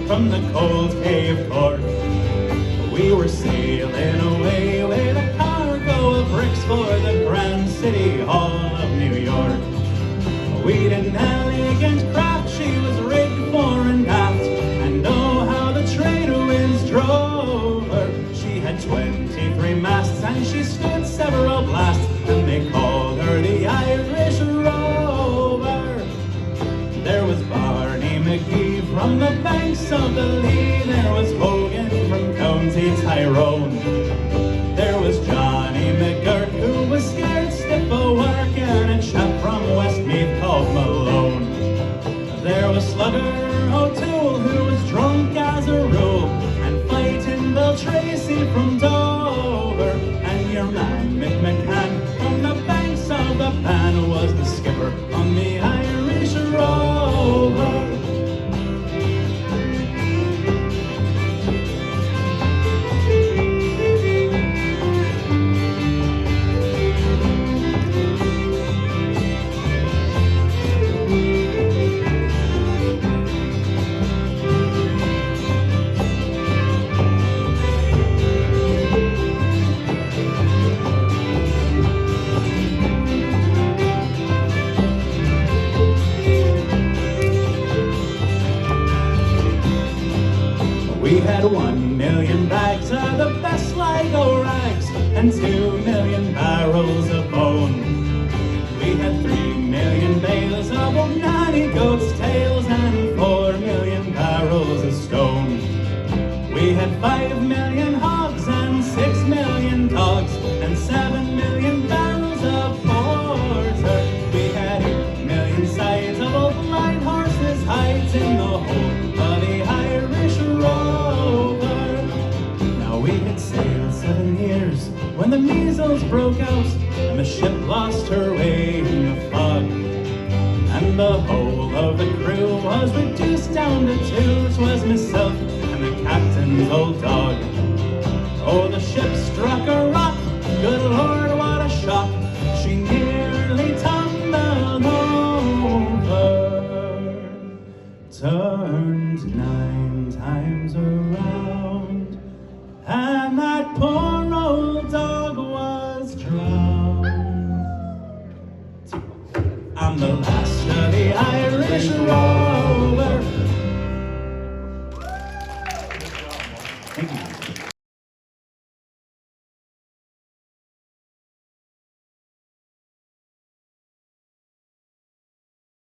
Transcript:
from the cold Cave Cork. We were sailing away with a cargo of bricks for the Grand City Hall of New York. We'd an elegant craft, she was rigged fore and aft, and oh how the trade winds drove her. She had 23 masts and she stood several blasts, and they called her the Irish Rover. There was Barney McGee from the banks of the Lee, there was Hogan from County Tyrone, there was Johnny McGurk who was scared stiff o' work, and a chap from Westmeath called Malone. There was Slugger O'Toole who was drunk as a rule, and Fighting Bill Tracy from Dover, and your man Mick McCann from the banks of the Pan was the skipper on the Irish Rover. We had 1 million bags of the best Sligo rags and 2 million barrels of bone. We had 3 million bales of old nanny goats' tails and 4 million barrels of stone. We had 5 million hogs and 6 million dogs and 7 million barrels of porter. We had 8 million sides of old blind horses' hides in the hold of the Irish Rover. Now we had sailed 7 years when the measles broke out and the ship lost her way in the fog, and the whole of the crew was reduced down to 2. 'Twas myself and the captain's old dog. Oh, the ship struck a rock, good Lord, what a shock, she nearly tumbled over, turned 9 times around, and that poor old dog was drowned. I'm the last of the Irish Rover.